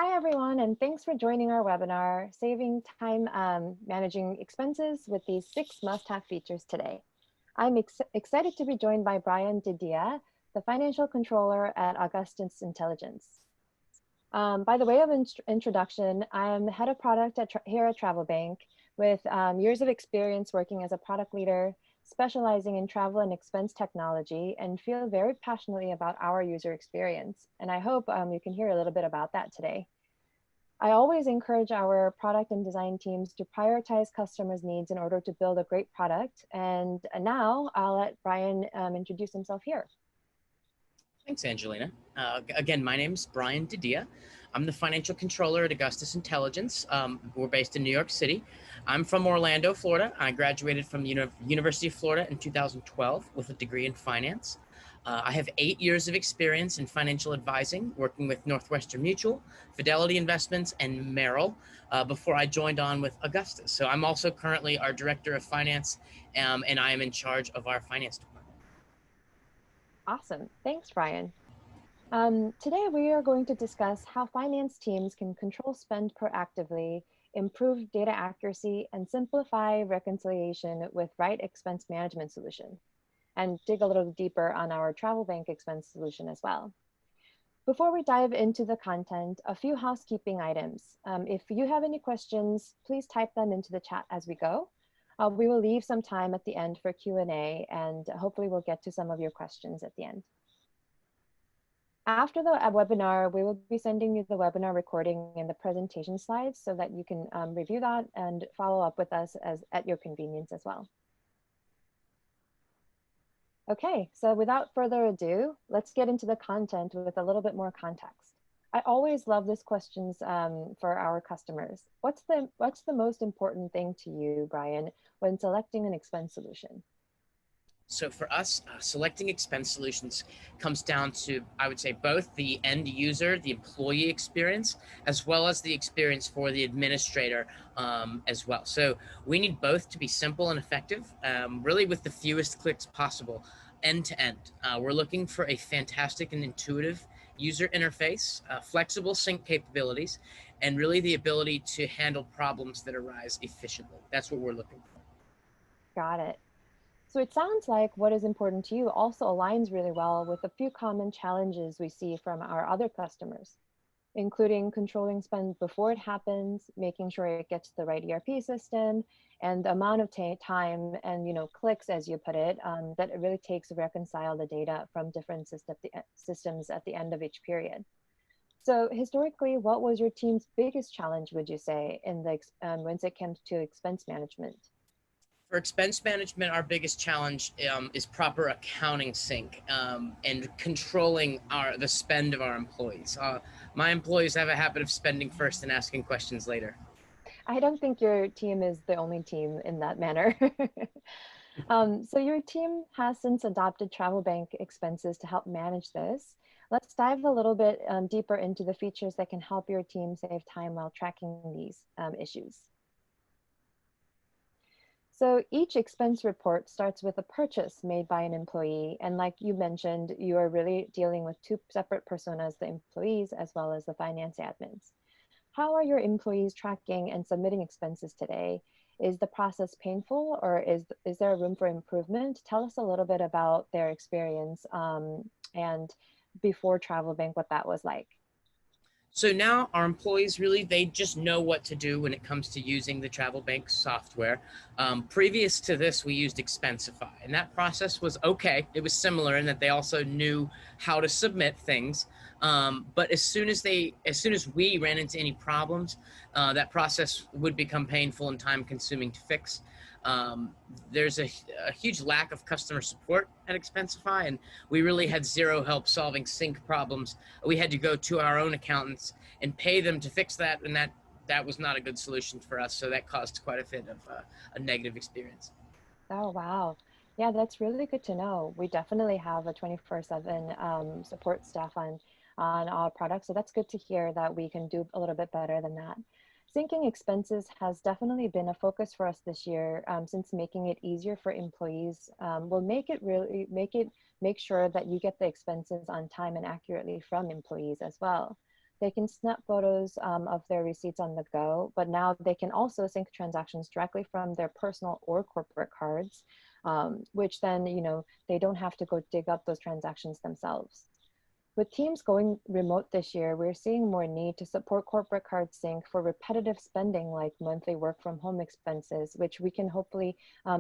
Hi, everyone, and thanks for joining our webinar, Saving Time Managing Expenses with these 6 must-have features today. I'm excited to be joined by Brian DiDea, the Financial Controller at Augustus Intelligence. By the way of introduction, I am Head of Product here at TravelBank with years of experience working as a product leader, specializing in travel and expense technology, and feel very passionately about our user experience. And I hope you can hear a little bit about that today. I always encourage our product and design teams to prioritize customers' needs in order to build a great product. And now I'll let Brian introduce himself here. Thanks, Angelina. Again, my name's Brian DiDea. I'm the financial controller at Augustus Intelligence. We're based in New York City. I'm from Orlando, Florida. I graduated from the University of Florida in 2012 with a degree in finance. I have 8 years of experience in financial advising, working with Northwestern Mutual, Fidelity Investments, and Merrill before I joined on with Augustus. So I'm also currently our director of finance, and I am in charge of our finance department. Awesome. Thanks, Brian. Today, we are going to discuss how finance teams can control spend proactively, improve data accuracy, and simplify reconciliation with right expense management solution, and dig a little deeper on our TravelBank expense solution as well. Before we dive into the content, a few housekeeping items. If you have any questions, please type them into the chat as we go. We will leave some time at the end for Q&A, and hopefully we'll get to some of your questions at the end. After the webinar, we will be sending you the webinar recording and the presentation slides so that you can review that and follow up with us at your convenience as well. Okay, so without further ado, let's get into the content with a little bit more context. I always love these questions for our customers. What's the most important thing to you, Brian, when selecting an expense solution? So for us, selecting expense solutions comes down to, I would say, both the end user, the employee experience, as well as the experience for the administrator as well. So we need both to be simple and effective, really with the fewest clicks possible, end to end. We're looking for a fantastic and intuitive user interface, flexible sync capabilities, and really the ability to handle problems that arise efficiently. That's what we're looking for. Got it. So it sounds like what is important to you also aligns really well with a few common challenges we see from our other customers, including controlling spend before it happens, making sure it gets to the right ERP system, and the amount of time and clicks, as you put it, that it really takes to reconcile the data from different systems at the end of each period. So historically, what was your team's biggest challenge, would you say, in the once it comes to expense management? For expense management, our biggest challenge is proper accounting sync and controlling the spend of our employees. My employees have a habit of spending first and asking questions later. I don't think your team is the only team in that manner. So your team has since adopted TravelBank expenses to help manage this. Let's dive a little bit deeper into the features that can help your team save time while tracking these issues. So each expense report starts with a purchase made by an employee. And like you mentioned, you are really dealing with two separate personas, the employees as well as the finance admins. How are your employees tracking and submitting expenses today? Is the process painful, or is there room for improvement? Tell us a little bit about their experience and before TravelBank, what that was like. So now our employees really, they just know what to do when it comes to using the TravelBank software. Previous to this, we used Expensify, and that process was okay. It was similar in that they also knew how to submit things. But as soon as we ran into any problems, that process would become painful and time consuming to fix. There's a huge lack of customer support at Expensify, and we really had zero help solving sync problems. We had to go to our own accountants and pay them to fix that, and that was not a good solution for us. So that caused quite a bit of a negative experience. Oh, wow. Yeah, that's really good to know. We definitely have a 24/7 support staff on our products. So that's good to hear that we can do a little bit better than that. Syncing expenses has definitely been a focus for us this year, since making it easier for employees will make sure that you get the expenses on time and accurately from employees as well. They can snap photos of their receipts on the go, but now they can also sync transactions directly from their personal or corporate cards, which then, they don't have to go dig up those transactions themselves. With teams going remote this year, we're seeing more need to support corporate card sync for repetitive spending like monthly work from home expenses, which we can hopefully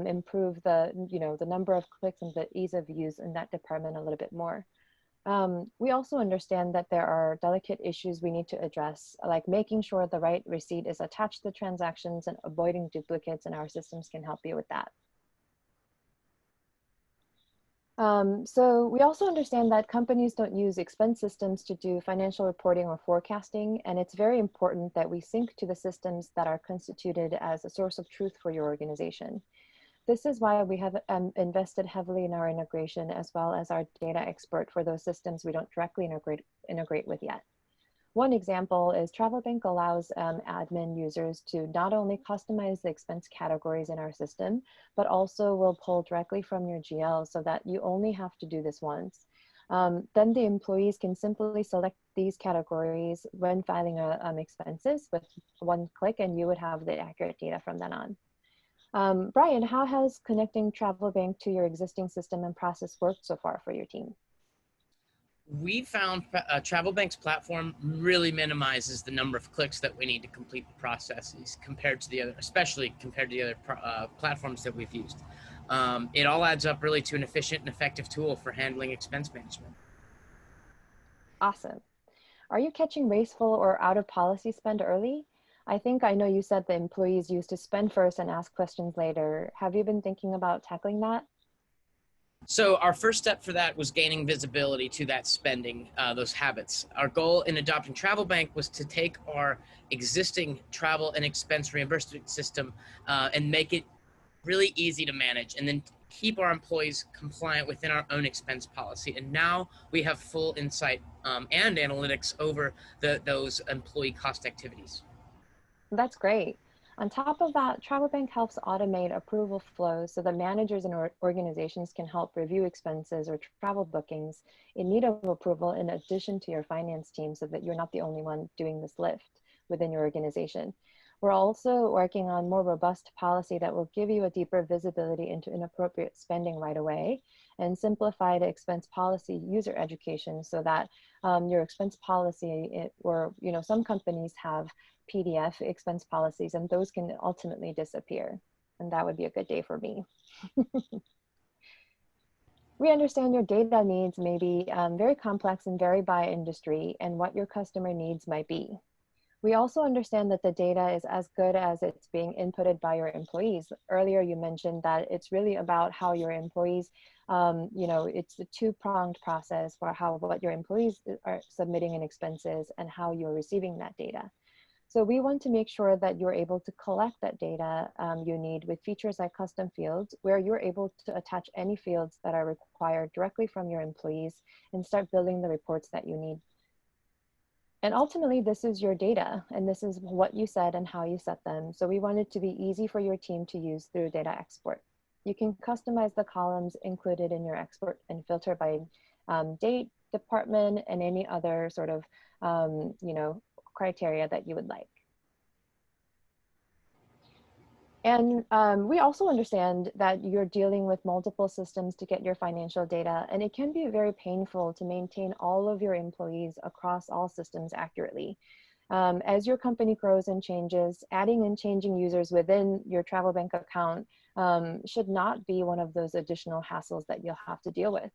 improve the number of clicks and the ease of use in that department a little bit more. We also understand that there are delicate issues we need to address, like making sure the right receipt is attached to transactions and avoiding duplicates, and our systems can help you with that. So we also understand that companies don't use expense systems to do financial reporting or forecasting, and it's very important that we sync to the systems that are constituted as a source of truth for your organization. This is why we have invested heavily in our integration, as well as our data expert for those systems we don't directly integrate with yet. One example is TravelBank allows admin users to not only customize the expense categories in our system, but also will pull directly from your GL so that you only have to do this once. Then the employees can simply select these categories when filing expenses with one click, and you would have the accurate data from then on. Brian, how has connecting TravelBank to your existing system and process worked so far for your team? We found TravelBank's platform really minimizes the number of clicks that we need to complete the processes compared to the other, especially compared to the other platforms that we've used. It all adds up really to an efficient and effective tool for handling expense management. Awesome. Are you catching wasteful or out of policy spend early? I know you said the employees used to spend first and ask questions later. Have you been thinking about tackling that? So our first step for that was gaining visibility to that spending, those habits. Our goal in adopting TravelBank was to take our existing travel and expense reimbursement system and make it really easy to manage, and then keep our employees compliant within our own expense policy. And now we have full insight and analytics over those employee cost activities. That's great. On top of that, TravelBank helps automate approval flows so that managers and organizations can help review expenses or travel bookings in need of approval in addition to your finance team, so that you're not the only one doing this lift within your organization. We're also working on more robust policy that will give you a deeper visibility into inappropriate spending right away, and simplified expense policy user education so that your expense policy, or some companies have PDF expense policies, and those can ultimately disappear. And that would be a good day for me. We understand your data needs may be very complex and vary by industry and what your customer needs might be. We also understand that the data is as good as it's being inputted by your employees. Earlier, you mentioned that it's really about how your employees, it's a two-pronged process for what your employees are submitting in expenses and how you're receiving that data. So we want to make sure that you're able to collect that data you need with features like custom fields, where you're able to attach any fields that are required directly from your employees and start building the reports that you need. And ultimately, this is your data, and this is what you said and how you set them. So we want it to be easy for your team to use through data export. You can customize the columns included in your export and filter by date, department, and any other sort of, criteria that you would like. And we also understand that you're dealing with multiple systems to get your financial data, and it can be very painful to maintain all of your employees across all systems accurately. As your company grows and changes, adding and changing users within your TravelBank account should not be one of those additional hassles that you'll have to deal with.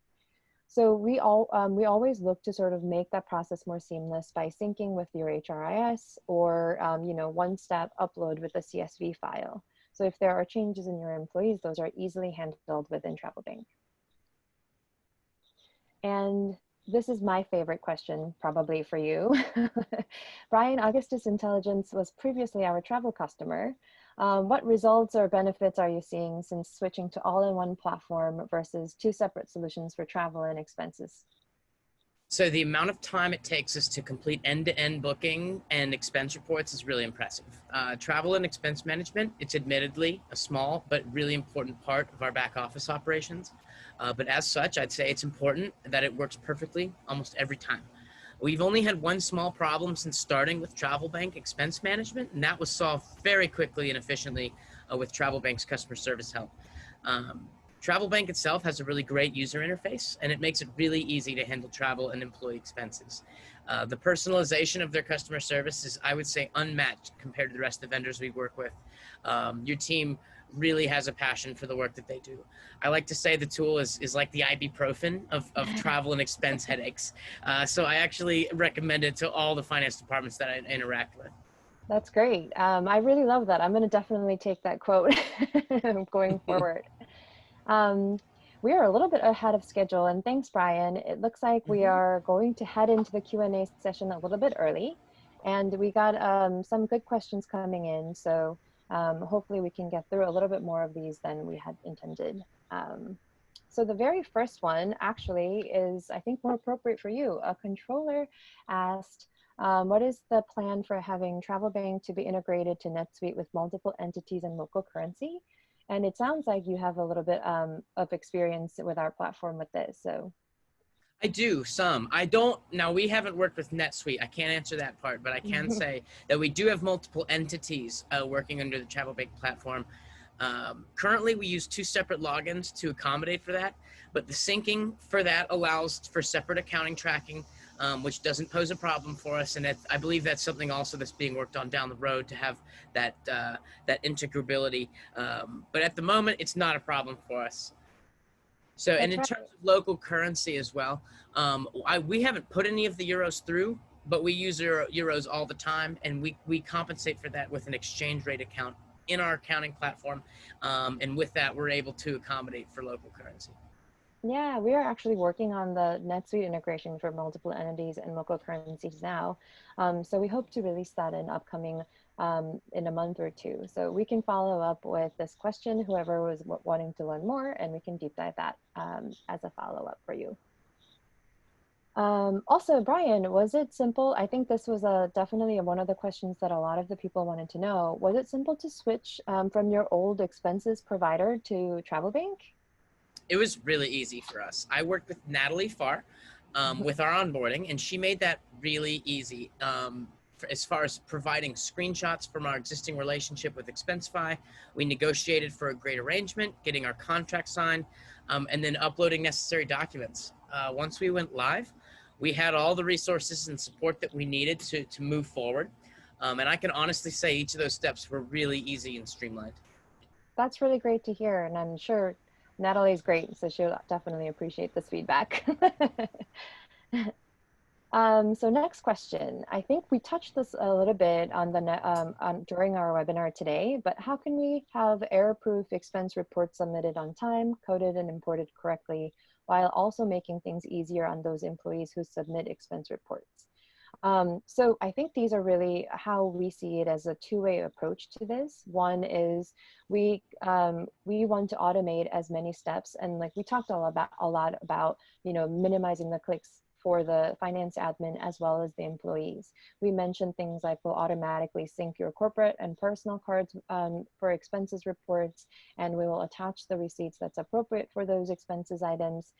So we always look to sort of make that process more seamless by syncing with your HRIS or one-step upload with the CSV file. So if there are changes in your employees, those are easily handled within TravelBank. And this is my favorite question probably for you. Brian, Augustus Intelligence was previously our travel customer. What results or benefits are you seeing since switching to all-in-one platform versus two separate solutions for travel and expenses? So the amount of time it takes us to complete end-to-end booking and expense reports is really impressive. Travel and expense management, it's admittedly a small but really important part of our back office operations. But as such, I'd say it's important that it works perfectly almost every time. We've only had one small problem since starting with TravelBank expense management, and that was solved very quickly and efficiently with TravelBank's customer service help. Um, TravelBank itself has a really great user interface, and it makes it really easy to handle travel and employee expenses. The personalization of their customer service is, I would say, unmatched compared to the rest of the vendors we work with. Your team really has a passion for the work that they do. I like to say the tool is like the ibuprofen of travel and expense headaches. So I actually recommend it to all the finance departments that I interact with. That's great. I really love that. I'm going to definitely take that quote going forward. Um, we are a little bit ahead of schedule, and thanks, Brian. It looks like we Mhm. are going to head into the Q&A session a little bit early, and we got some good questions coming in, so hopefully we can get through a little bit more of these than we had intended. So the very first one actually is, I think, more appropriate for you. A controller asked, what is the plan for having TravelBank to be integrated to NetSuite with multiple entities and local currency? And it sounds like you have a little bit of experience with our platform with this. So I do some. I don't. Now we haven't worked with NetSuite. I can't answer that part, but I can say that we do have multiple entities working under the TravelBank platform. Currently, we use two separate logins to accommodate for that, but the syncing for that allows for separate accounting tracking, which doesn't pose a problem for us. And I believe that's something also that's being worked on down the road to have that integrability. But at the moment, it's not a problem for us. So, and that's in right. terms of local currency as well, we haven't put any of the euros through, but we use euros all the time, and we compensate for that with an exchange rate account in our accounting platform, and with that, we're able to accommodate for local currency. Yeah, we are actually working on the NetSuite integration for multiple entities and local currencies now. So we hope to release that in upcoming in a month or two. So we can follow up with this question, whoever was wanting to learn more, and we can deep dive that as a follow up for you. Also, Brian, was it simple? I think this was definitely one of the questions that a lot of the people wanted to know. Was it simple to switch from your old expenses provider to TravelBank? It was really easy for us. I worked with Natalie Farr with our onboarding, and she made that really easy. As far as providing screenshots from our existing relationship with Expensify, we negotiated for a great arrangement, getting our contract signed, and then uploading necessary documents. Once we went live, we had all the resources and support that we needed to move forward. And I can honestly say each of those steps were really easy and streamlined. That's really great to hear, and I'm sure Natalie's great, so she'll definitely appreciate this feedback. So next question. I think we touched this a little bit on during our webinar today, but how can we have error-proof expense reports submitted on time, coded and imported correctly, while also making things easier on those employees who submit expense reports? So I think these are really how we see it as a two-way approach to this. One is we want to automate as many steps, and like we talked a lot about minimizing the clicks for the finance admin as well as the employees. We mentioned things like we'll automatically sync your corporate and personal cards for expenses reports, and we will attach the receipts that's appropriate for those expenses items.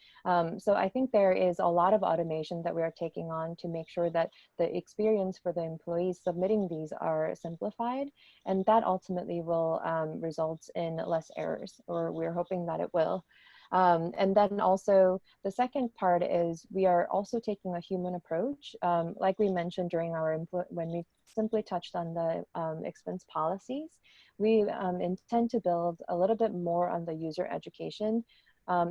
So I think there is a lot of automation that we are taking on to make sure that the experience for the employees submitting these are simplified, and that ultimately will result in less errors, or we're hoping that it will. And then also the second part is we are also taking a human approach. Like we mentioned during our when we simply touched on the expense policies, we intend to build a little bit more on the user education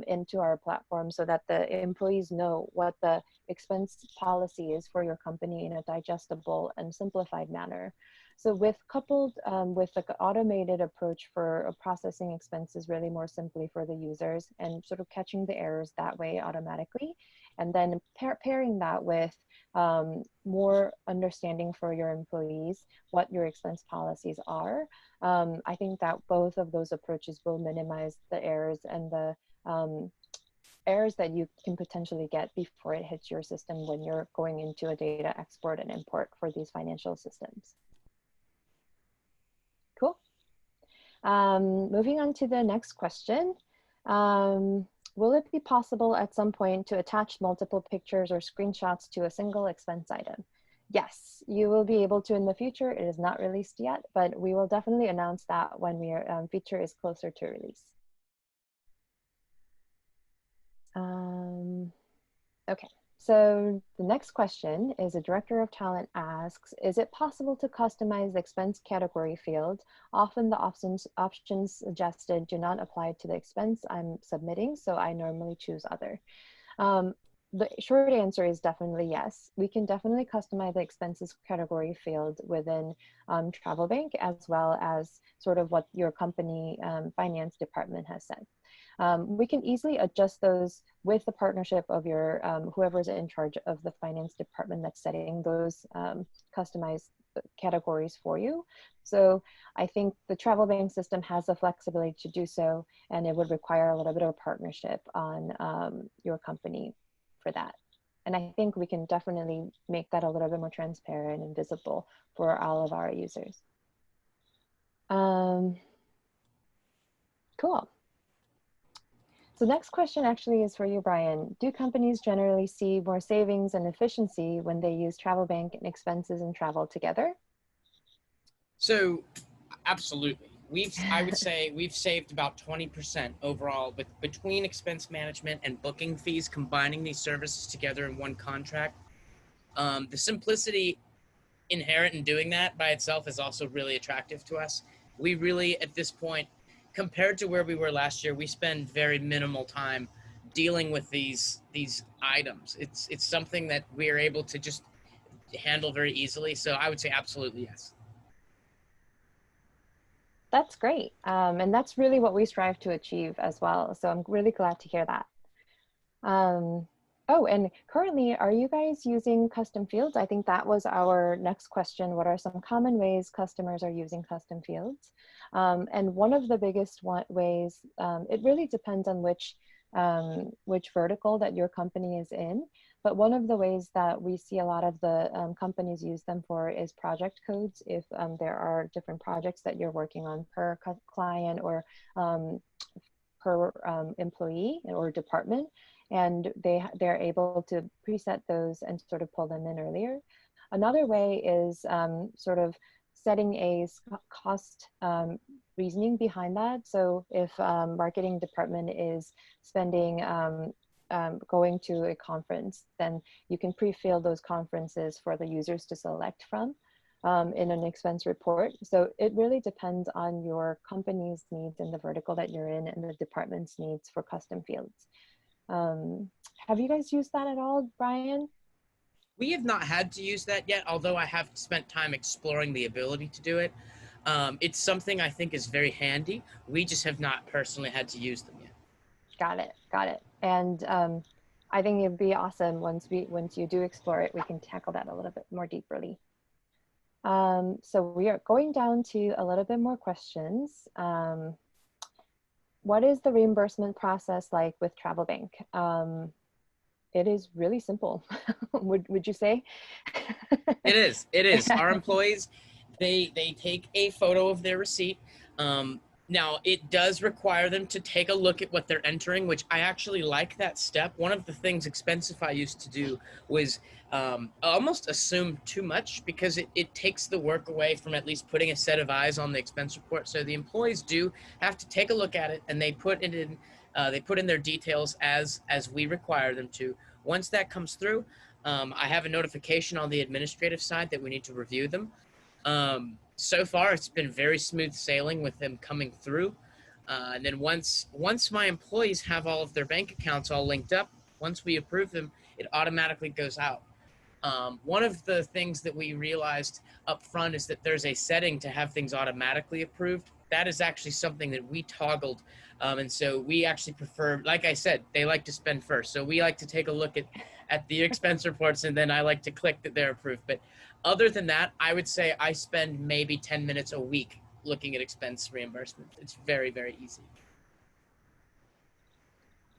into our platform so that the employees know what the expense policy is for your company in a digestible and simplified manner. So with coupled with the automated approach for processing expenses really more simply for the users and sort of catching the errors that way automatically, and then pairing that with more understanding for your employees what your expense policies are, I think that both of those approaches will minimize the errors and the errors that you can potentially get before it hits your system when you're going into a data export and import for these financial systems. Cool. Moving on to the next question. Will it be possible at some point to attach multiple pictures or screenshots to a single expense item? Yes, you will be able to in the future. It is not released yet, but we will definitely announce that when our feature is closer to release. Okay, so the next question is a director of talent asks, is it possible to customize the expense category field? Often the options suggested do not apply to the expense I'm submitting, so I normally choose other. The short answer is definitely yes. We can definitely customize the expenses category field within TravelBank, as well as sort of what your company finance department has said. We can easily adjust those with the partnership of your whoever's in charge of the finance department that's setting those customized categories for you. So I think the TravelBank system has the flexibility to do so, and it would require a little bit of a partnership on your company for that. And I think we can definitely make that a little bit more transparent and visible for all of our users. Cool. So next question actually is for you, Brian. Do companies generally see more savings and efficiency when they use TravelBank and expenses and travel together? So absolutely. I would say we've saved about 20% overall between expense management and booking fees, combining these services together in one contract. The simplicity inherent in doing that by itself is also really attractive to us. We really, at this point, compared to where we were last year, we spend very minimal time dealing with these items. It's something that we are able to just handle very easily. So I would say absolutely yes. That's great. And that's really what we strive to achieve as well. So I'm really glad to hear that. Oh, and currently, are you guys using custom fields? I think that was our next question. What are some common ways customers are using custom fields? And one of the biggest ways, it really depends on which vertical that your company is in. But one of the ways that we see a lot of the companies use them for is project codes. If there are different projects that you're working on per client or per employee or department, and they're able to preset those and sort of pull them in earlier. Another way is sort of setting a cost reasoning behind that. So if marketing department is spending going to a conference, then you can pre-fill those conferences for the users to select from in an expense report. So it really depends on your company's needs and the vertical that you're in and the department's needs for custom fields. Have you guys used that at all, Brian? We have not had to use that yet, although I have spent time exploring the ability to do it. It's something I think is very handy. We just have not personally had to use them yet. Got it. And I think it'd be awesome once you do explore it, we can tackle that a little bit more deeply. So we are going down to a little bit more questions. What is the reimbursement process like with TravelBank? It is really simple. would you say? It is. Our employees, they take a photo of their receipt. Now, it does require them to take a look at what they're entering, which I actually like that step. One of the things Expensify used to do was almost assume too much, because it takes the work away from at least putting a set of eyes on the expense report. So the employees do have to take a look at it, and they put it in. They put in their details as we require them to. Once that comes through, I have a notification on the administrative side that we need to review them. So far, it's been very smooth sailing with them coming through. And then once my employees have all of their bank accounts all linked up, once we approve them, it automatically goes out. One of the things that we realized up front is that there's a setting to have things automatically approved. That is actually something that we toggled. And so we actually prefer, like I said, they like to spend first. So we like to take a look at the expense reports, and then I like to click that they're approved. But other than that, I would say I spend maybe 10 minutes a week looking at expense reimbursement. It's very, very easy.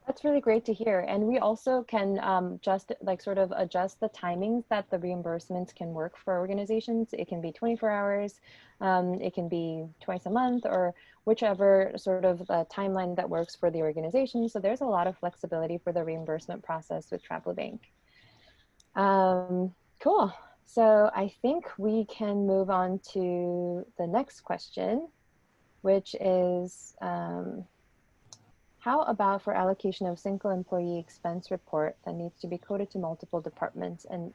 That's really great to hear. And we also can just like sort of adjust the timings that the reimbursements can work for organizations. It can be 24 hours, it can be twice a month, or whichever sort of timeline that works for the organization. So there's a lot of flexibility for the reimbursement process with TravelBank. Cool. So I think we can move on to the next question, which is, how about for allocation of single employee expense report that needs to be coded to multiple departments and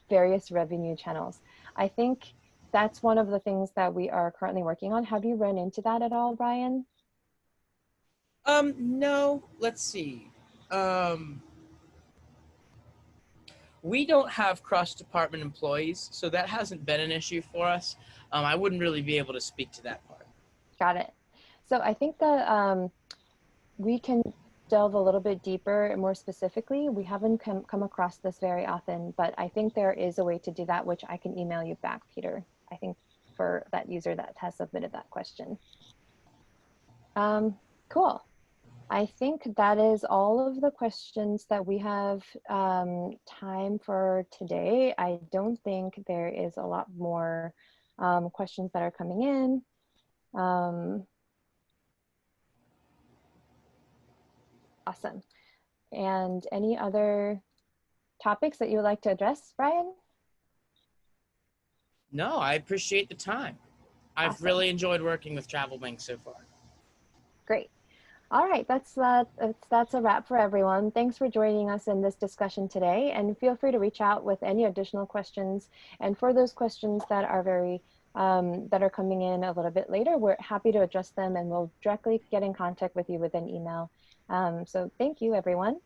various revenue channels? I think that's one of the things that we are currently working on. Have you run into that at all, Brian? No, let's see. Um, we don't have cross-department employees, so that hasn't been an issue for us. I wouldn't really be able to speak to that part. Got it. So I think that we can delve a little bit deeper and more specifically. We haven't come across this very often, but I think there is a way to do that, which I can email you back, Peter. I think for that user that has submitted that question. Cool. I think that is all of the questions that we have time for today. I don't think there is a lot more questions that are coming in. Awesome. And any other topics that you would like to address, Brian? No, I appreciate the time. I've Awesome. really enjoyed working with TravelBank so far. Great. All right, that's a wrap for everyone. Thanks for joining us in this discussion today, and feel free to reach out with any additional questions. And for those questions that are that are coming in a little bit later, we're happy to address them, and we'll directly get in contact with you with an email. So thank you, everyone.